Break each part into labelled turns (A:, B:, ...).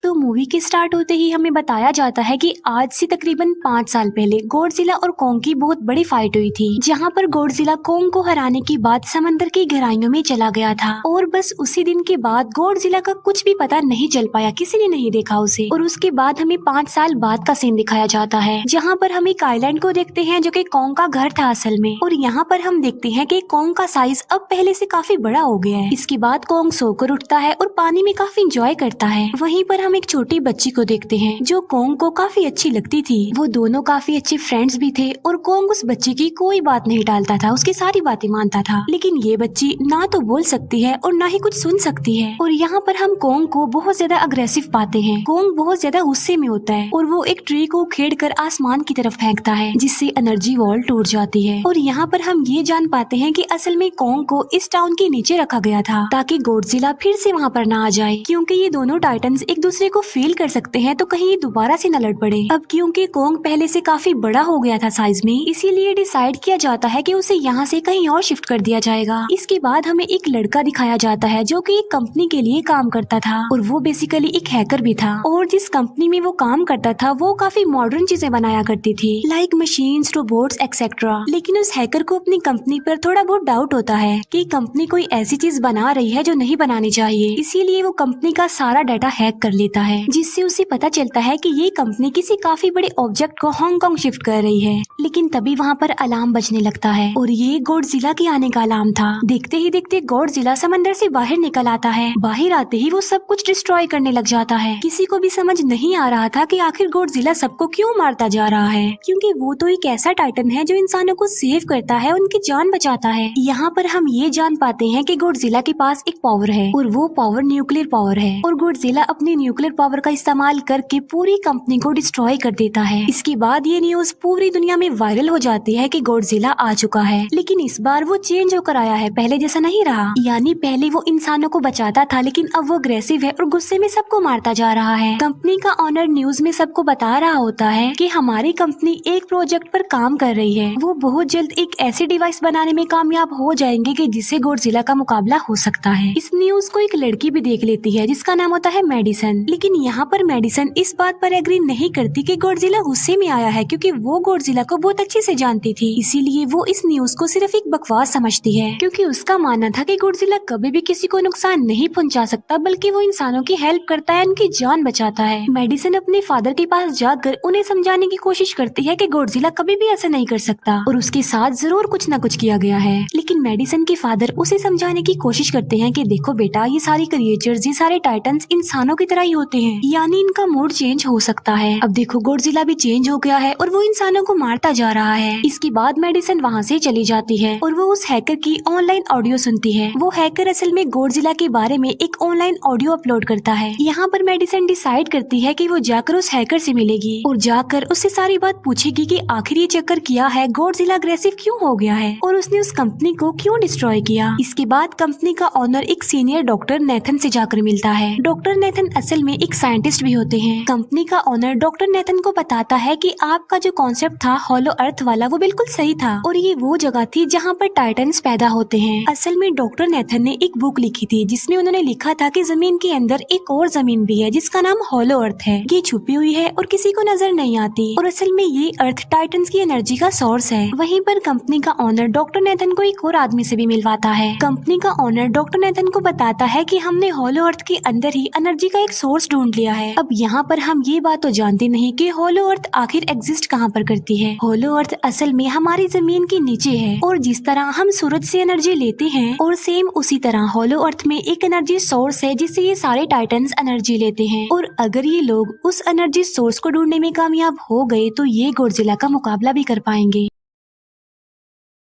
A: तो मूवी के स्टार्ट होते ही हमें बताया जाता है कि आज से तकरीबन 5 साल पहले गॉडजिला और कोंग की बहुत बड़ी फाइट हुई थी, जहां पर गॉडजिला कोंग को हराने के बाद समंदर की गहराइयों में चला गया था और बस उसी दिन के बाद गॉडजिला का कुछ भी पता नहीं चल पाया, किसी ने नहीं देखा उसे। और उसके बाद हमें 5 साल बाद का सीन दिखाया जाता है, जहाँ पर हम एक आइलैंड को देखते हैं जो कि कोंग का घर था असल में। और यहाँ पर हम देखते हैं कि कोंग का साइज अब पहले से काफी बड़ा हो गया है। इसके बाद कोंग सोकर उठता है और पानी में काफी इंजॉय करता है। वहीं पर हम एक छोटी बच्ची को देखते हैं जो कोंग को काफी अच्छी लगती थी। वो दोनों काफी अच्छे फ्रेंड्स भी थे और कोंग उस बच्ची की कोई बात नहीं टालता था, उसकी सारी बातें मानता था। लेकिन ये बच्ची ना तो बोल सकती है और ना ही कुछ सुन सकती है। और यहाँ पर हम कोंग को बहुत ज्यादा अग्रेसिव पाते हैं। कोंग बहुत ज्यादा गुस्से में होता है और वो एक ट्री को उखेड़कर आसमान की तरफ फेंकता है, जिससे एनर्जी वॉल टूट जाती है। और यहाँ पर हम ये जान पाते हैं कि असल में कोंग को इस टाउन के नीचे रखा गया था ताकि गॉडजिला फिर से वहाँ पर ना आ जाए, क्योंकि ये दोनों टाइटन्स एक दूसरे को फील कर सकते हैं, तो कहीं ये दोबारा से न लड़ पड़े। अब क्योंकि कोंग पहले से काफी बड़ा हो गया था साइज में, इसीलिए डिसाइड किया जाता है कि उसे यहाँ से कहीं और शिफ्ट कर दिया जाएगा। इसके बाद हमें एक लड़का दिखाया जाता है जो कि एक कंपनी के लिए काम करता था और वो बेसिकली एक हैकर भी था। और जिस कंपनी में वो काम करता था वो काफी मॉडर्न चीजें बनाया करती थी, लाइक मशीन्स, रोबोट्स एक्सेट्रा। लेकिन उस हैकर को अपनी कंपनी पर थोड़ा बहुत डाउट होता है कि कंपनी कोई ऐसी चीज बना रही है जो नहीं बनानी चाहिए, इसीलिए वो कंपनी का सारा डाटा हैक कर लेता है, जिससे उसे पता चलता है कि ये कंपनी किसी काफी बड़े ऑब्जेक्ट को हांगकांग शिफ्ट कर रही है। लेकिन तभी वहाँ पर अलार्म बजने लगता है और ये गॉडजिला के आने का अलार्म था। देखते ही देखते गॉडजिला समंदर से बाहर निकल आता है। बाहर आते ही वो सब कुछ डिस्ट्रॉय करने लग जाता है। किसी को भी समझ नहीं आ रहा था कि आखिर गॉडजिला सबको क्यों मारता जा रहा है, क्योंकि वो तो एक ऐसा टाइटन है जो इंसानों को सेव करता है, उनकी जान बचाता है। यहाँ पर हम ये जान पाते हैं कि गॉडजिला के पास एक पावर है और वो पावर न्यूक्लियर पावर है। और गॉडजिला अपनी न्यूक्लियर पावर का इस्तेमाल करके पूरी कंपनी को डिस्ट्रॉय कर देता है। इसके बाद ये न्यूज पूरी दुनिया में वायरल हो जाती है कि गॉडजिला आ चुका है, लेकिन इस बार वो चेंज होकर आया है, पहले जैसा नहीं रहा। यानी पहले वो इंसानों को बचाता था, लेकिन अब वो अग्रेसिव है और गुस्से में सबको मारता जा रहा है। कंपनी का ऑनर न्यूज में सबको बता रहा होता है कि हमारी कंपनी एक प्रोजेक्ट पर काम कर रही है। वो बहुत जल्द एक ऐसी डिवाइस बनाने में कामयाब हो जाएंगे कि जिससे गॉडजिला का मुकाबला हो सकता है। इस न्यूज को एक लड़की भी देख लेती है जिसका नाम होता है मेडिसन। लेकिन यहाँ पर मेडिसन इस बात पर एग्री नहीं करती कि गॉडजिला गुस्से में आया है, क्योंकि वो गॉडजिला को बहुत अच्छे से जानती थी। इसीलिए वो इस न्यूज को सिर्फ एक बकवास समझती है, क्योंकि उसका मानना था कि गॉडजिला कभी भी किसी को नुकसान नहीं पहुंचा सकता, बल्कि वो इंसानों की हेल्प करता है, उनकी जान बचाता है। मेडिसन अपने फादर के पास जाकर उन्हें समझाने की कोशिश करती है कि गॉडजिला कभी भी ऐसा नहीं कर सकता और उसके साथ जरूर कुछ न कुछ किया गया है। लेकिन मेडिसन के फादर उसे समझाने की कोशिश करते हैं कि देखो बेटा, ये सारी क्रिएचर्स, ये सारे टाइटन्स इंसानों की तरह ही होते हैं, यानी इनका मूड चेंज हो सकता है। अब देखो गॉडजिला भी चेंज हो गया है और वो इंसानों को मारता जा रहा है। इसके बाद मेडिसन वहाँ से चली जाती है और वो उस हैकर की ऑनलाइन ऑडियो सुनती है। वो हैकर असल में गॉडजिला के बारे में एक ऑनलाइन ऑडियो अपलोड करता है। यहाँ पर मेडिसन डिसाइड करती है कि वो जाकर उस हैकर से मिलेगी और जाकर उससे सारी बात पूछेगी कि आखिर ये चक्कर किया है, गॉडजिला अग्रेसिव क्यों हो गया है और उसने उस कंपनी को क्यों डिस्ट्रॉय किया। इसके बाद कंपनी का ऑनर एक सीनियर डॉक्टर नेथन से जाकर मिलता है। डॉक्टर नेथन असल में एक साइंटिस्ट भी होते हैं। कंपनी का ऑनर डॉक्टर नेथन को बताता है कि आपका जो कॉन्सेप्ट था हॉलो अर्थ वाला, वो बिल्कुल सही था और ये वो जगह थी जहाँ पर टाइटन्स पैदा होते हैं। असल में डॉक्टर नेथन ने एक बुक लिखी थी जिसमें उन्होंने लिखा था कि जमीन के अंदर एक और जमीन भी है जिसका नाम हॉलो अर्थ है। ये छुपी हुई है और किसी को नजर नहीं आती और असल में ये अर्थ टाइटन्स की एनर्जी का सोर्स है। वहीं पर कंपनी का ऑनर डॉक्टर नेथन को एक और आदमी से भी मिलवाता है। कंपनी का ऑनर डॉक्टर नेथन को बताता है कि हमने हॉलो अर्थ के अंदर ही एनर्जी का एक सोर्स ढूंढ लिया है। अब यहाँ पर हम ये बात तो जानते नहीं कि हॉलो अर्थ आखिर एग्जिस्ट कहाँ पर करती है। हॉलो अर्थ असल में हमारी जमीन के नीचे है और जिस तरह हम सूरज से एनर्जी लेते हैं और सेम उसी तरह हॉलो अर्थ में एक एनर्जी सोर्स है जिससे ये सारे टाइटन्स एनर्जी लेते हैं। और अगर ये लोग उस एनर्जी सोर्स को ढूंढने में कामयाब हो गए तो ये गॉडजिला का मुकाबला भी कर पाएंगे।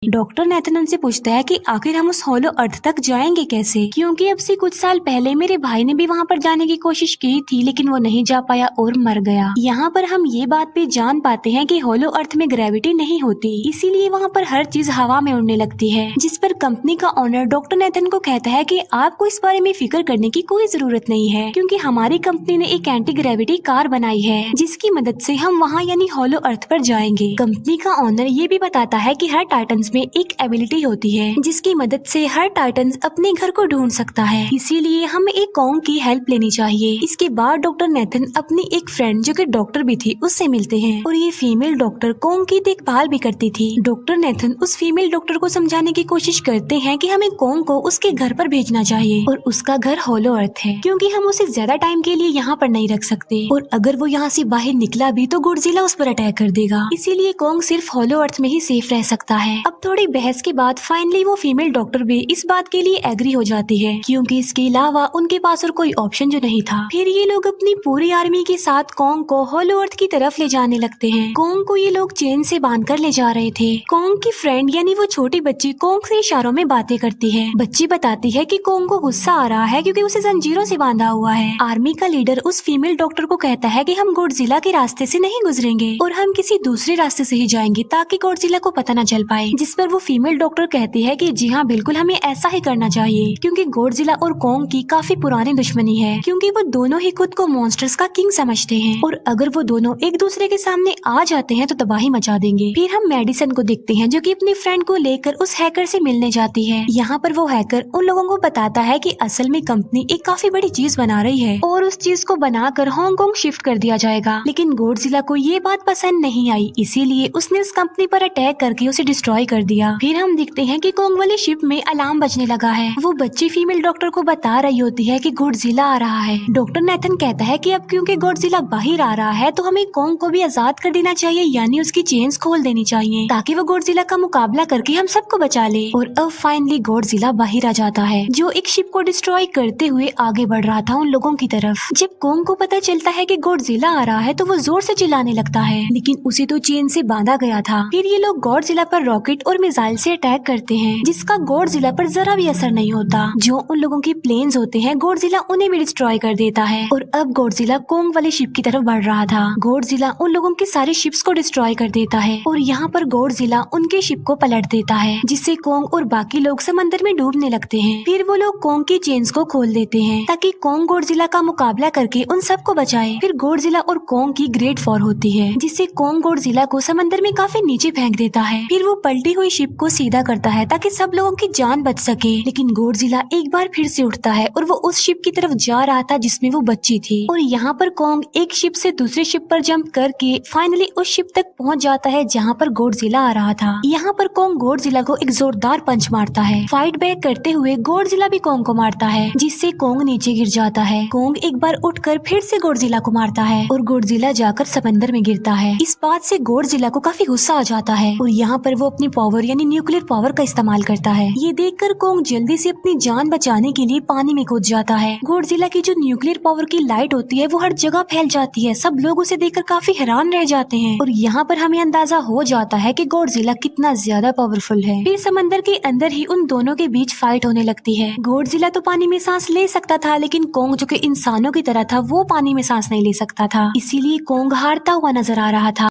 A: डॉक्टर नेथन उनसे पूछता है कि आखिर हम उस हॉलो अर्थ तक जाएंगे कैसे, क्योंकि अब से कुछ साल पहले मेरे भाई ने भी वहाँ पर जाने की कोशिश की थी लेकिन वो नहीं जा पाया और मर गया। यहाँ पर हम ये बात भी जान पाते हैं कि हॉलो अर्थ में ग्रेविटी नहीं होती, इसीलिए वहाँ पर हर चीज हवा में उड़ने लगती है। जिस पर कंपनी का ऑनर डॉक्टर नेथन को कहता है कि आपको इस बारे में फिक्र करने की कोई जरूरत नहीं है, क्योंकि हमारी कंपनी ने एक एंटी ग्रेविटी कार बनाई है जिसकी मदद से हम वहाँ यानी हॉलो अर्थ पर जाएंगे। कंपनी का ऑनर ये भी बताता है कि हर टाइटन्स में एक एबिलिटी होती है जिसकी मदद से हर टाइटन अपने घर को ढूंढ सकता है, इसीलिए हमें एक कॉन्ग की हेल्प लेनी चाहिए। इसके बाद डॉक्टर नेथन अपनी एक फ्रेंड जो कि डॉक्टर भी थी उससे मिलते हैं और ये फीमेल डॉक्टर कॉन्ग की देखभाल भी करती थी। डॉक्टर नेथन उस फीमेल डॉक्टर को समझाने की कोशिश करते हैं कि हमें कॉन्ग को उसके घर पर भेजना चाहिए और उसका घर होलो अर्थ है क्योंकि हम उसे ज्यादा टाइम के लिए यहाँ पर नहीं रख सकते और अगर वो यहाँ से बाहर निकला भी तो गॉडजिला उस पर अटैक कर देगा, इसीलिए कॉन्ग सिर्फ होलो अर्थ में ही सेफ रह सकता है। अब थोड़ी बहस के बाद फाइनली वो फीमेल डॉक्टर भी इस बात के लिए एग्री हो जाती है क्योंकि इसके अलावा उनके पास और कोई ऑप्शन जो नहीं था। फिर ये लोग अपनी पूरी आर्मी के साथ कॉन्ग को होलो अर्थ की तरफ ले जाने लगते हैं। कॉन्ग को ये लोग चेन से बांधकर ले जा रहे थे। कॉन्ग की फ्रेंड यानी वो छोटी बच्ची कॉन्ग से इशारों में बातें करती है। बच्ची बताती है कि कॉन्ग को गुस्सा आ रहा है क्योंकि उसे जंजीरों से बांधा हुआ है। आर्मी का लीडर उस फीमेल डॉक्टर को कहता है कि हम गॉडजिला के रास्ते से नहीं गुजरेंगे और हम किसी दूसरे रास्ते से ही जाएंगे ताकि गॉडजिला को पता न चल पाए, जिस पर वो फीमेल डॉक्टर कहती है कि जी हाँ बिल्कुल हमें ऐसा ही करना चाहिए क्योंकि गॉडजिला और कॉन्ग की काफी पुरानी दुश्मनी है क्योंकि वो दोनों ही खुद को मॉन्स्टर्स का किंग समझते हैं और अगर वो दोनों एक दूसरे के सामने आ जाते हैं तो तबाही मचा देंगे। फिर हम मेडिसन को देखते हैं जो कि अपनी फ्रेंड को लेकर उस हैकर से मिलने जाती है। यहाँ पर वो हैकर उन लोगों को बताता है कि असल में कंपनी एक काफी बड़ी चीज बना रही है और उस चीज को बनाकर हांगकांग शिफ्ट कर दिया जाएगा, लेकिन गॉडजिला को ये बात पसंद नहीं आई, इसीलिए उसने उस कंपनी पर अटैक करके उसे डिस्ट्रॉय कर दिया। फिर हम देखते हैं कि कॉन्ग वाली शिप में अलार्म बजने लगा है। वो बच्ची फीमेल डॉक्टर को बता रही होती है कि गॉडजिला आ रहा है। डॉक्टर नेथन कहता है कि अब क्योंकि गॉडजिला बाहर आ रहा है तो हमें कॉन्ग को भी आजाद कर देना चाहिए, यानी उसकी चेन्स खोल देनी चाहिए ताकि वो गॉडजिला का मुकाबला करके हम सबको बचा ले। और अब फाइनली गॉडजिला बाहर आ जाता है जो एक शिप को डिस्ट्रॉय करते हुए आगे बढ़ रहा था उन लोगों की तरफ। जब कॉन्ग को पता चलता है कि गॉडजिला आ रहा है तो वो जोर से चिल्लाने लगता है, लेकिन उसे तो चेन से बांधा गया था। फिर ये लोग गॉडजिला पर रॉकेट और मिसाइल से अटैक करते हैं जिसका गॉडजिला पर जरा भी असर नहीं होता। जो उन लोगों के प्लेन्स होते हैं गॉडजिला उन्हें भी डिस्ट्रॉय कर देता है और अब गॉडजिला कॉन्ग वाली शिप की तरफ बढ़ रहा था। गॉडजिला उन लोगों की सारी शिप्स को डिस्ट्रॉय कर देता है और यहाँ पर गॉडजिला उनके शिप को पलट देता है जिससे कॉन्ग और बाकी लोग समंदर में डूबने लगते हैं। फिर वो लोग कॉन्ग की चेन्स को खोल देते हैं ताकि कॉन्ग गॉडजिला का मुकाबला करके उन सबको बचाए। फिर गॉडजिला और कॉन्ग की ग्रेट वॉर होती है जिससे कॉन्ग गॉडजिला को समंदर में काफी नीचे फेंक देता है। फिर वो पलटी हुई शिप को सीधा करता है ताकि सब लोगों की जान बच सके, लेकिन गॉडजिला एक बार फिर से उठता है और वो उस शिप की तरफ जा रहा था जिसमें वो बच्ची थी। और यहाँ पर कॉन्ग एक शिप से दूसरी शिप पर जंप करके फाइनली उस शिप तक पहुँच जाता है जहाँ पर गॉडजिला आ रहा था। यहाँ पर कॉन्ग गॉडजिला को एक जोरदार पंच मारता है। फाइट बैक करते हुए गॉडजिला भी कॉन्ग को मारता है जिससे कॉन्ग नीचे गिर जाता है। कॉन्ग एक बार उठकर फिर से गॉडजिला को मारता है और गॉडजिला जाकर समंदर में गिरता है। इस बात से गॉडजिला को काफी गुस्सा आ जाता है और यहाँ पर वो अपनी पावर यानी न्यूक्लियर पावर का इस्तेमाल करता है। ये देखकर कॉन्ग जल्दी से अपनी जान बचाने के लिए पानी में कूद जाता है। गॉडजिला की जो न्यूक्लियर पावर की लाइट होती है वो हर जगह फैल जाती है। सब लोग उसे देखकर काफी हैरान रह जाते हैं और यहाँ पर हमें अंदाजा हो जाता है कि गॉडजिला कितना ज्यादा पावरफुल है। फिर समंदर के अंदर ही उन दोनों के बीच फाइट होने लगती है। गॉडजिला तो पानी में सांस ले सकता था, लेकिन कॉन्ग जो कि इंसानों की तरह था वो पानी में सांस नहीं ले सकता था, इसीलिए कॉन्ग हारता हुआ नजर आ रहा था।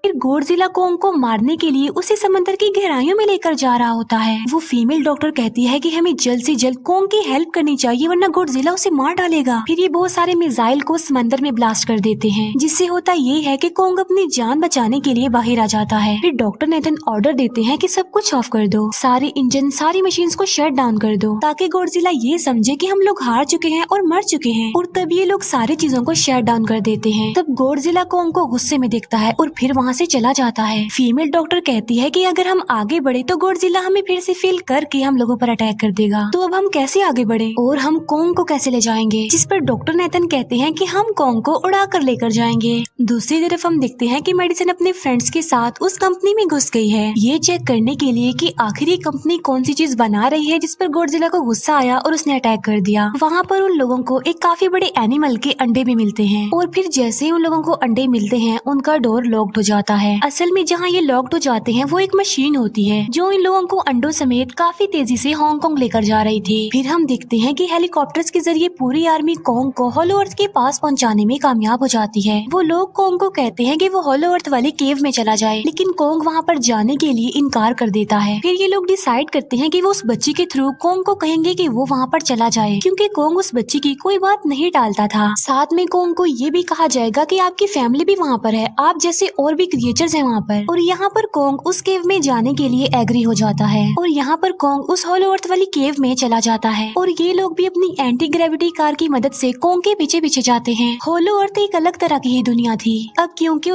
A: फिर गॉडजिला कॉन्ग को मारने के लिए उसे समंदर की गहराइयों में लेकर जा रहा होता है। वो फीमेल डॉक्टर कहती है कि हमें जल्द से जल्द कॉन्ग की हेल्प करनी चाहिए वरना गॉडजिला उसे मार डालेगा। फिर ये बहुत सारे मिसाइल को समंदर में ब्लास्ट कर देते हैं जिससे होता ये है कि कॉन्ग अपनी जान बचाने के लिए बाहर आ जाता है। फिर डॉक्टर नेथन ऑर्डर देते हैं कि सब कुछ ऑफ कर दो, सारे इंजन सारी मशीन को शट डाउन कर दो ताकि गॉडजिला ये समझे कि हम लोग हार चुके हैं और मर चुके हैं। और तब ये लोग सारी चीजों को शट डाउन कर देते हैं। तब गॉडजिला कॉन्ग को गुस्से में देखता है और फिर वहाँ से चला जाता है। फीमेल डॉक्टर कहती है कि अगर हम आगे बढ़े तो गॉडजिला हमें फिर से फेल करके हम लोगों पर अटैक कर देगा, तो अब हम कैसे आगे बढ़े और हम कॉन्ग को कैसे ले जाएंगे। जिस पर डॉक्टर नेथन कहते हैं कि हम कॉन्ग को उड़ा कर लेकर जाएंगे। दूसरी तरफ हम देखते हैं कि मेडिसन अपने फ्रेंड्स के साथ उस कंपनी में घुस गई है ये चेक करने के लिए कि आखिर ये कंपनी कौन सी चीज बना रही है जिस पर गॉडजिला को गुस्सा आया और उसने अटैक कर दिया। वहाँ पर उन लोगों को एक काफी बड़े एनिमल के अंडे भी मिलते हैं और फिर जैसे ही उन लोगों को अंडे मिलते हैं उनका डोर लॉक्ड हो जाता है। असल में जहाँ ये लॉक्ड हो जाते हैं वो एक मशीन होती है जो इन लोगों को अंडों समेत काफी तेजी से हांगकांग लेकर जा रही थी। फिर हम देखते हैं कि हेलीकॉप्टर्स के जरिए पूरी आर्मी कॉन्ग को होलो अर्थ के पास पहुंचाने में कामयाब हो जाती है। वो लोग कॉन्ग को कहते हैं कि वो होलो अर्थ वाले केव में चला जाए, लेकिन कॉन्ग वहाँ पर जाने के लिए इनकार कर देता है। फिर ये लोग डिसाइड करते हैं कि वो उस बच्ची के थ्रू कॉन्ग को कहेंगे कि वो वहाँ पर चला जाए, क्योंकि कॉन्ग उस बच्ची की कोई बात नहीं टालता था। साथ में कॉन्ग को ये भी कहा जाएगा कि आपकी फैमिली भी वहाँ पर है, आप जैसे और भी क्रिएचर्स हैं वहाँ पर। और यहाँ पर कोंग उस केव में जाने के लिए एग्री हो जाता है और यहाँ पर कोंग उस होलो अर्थ वाली केव में चला जाता है और ये लोग भी अपनी एंटी ग्रेविटी कार की मदद से कोंग के पीछे पीछे जाते हैं। होलो अर्थ एक अलग तरह की ही दुनिया थी। अब क्योंकि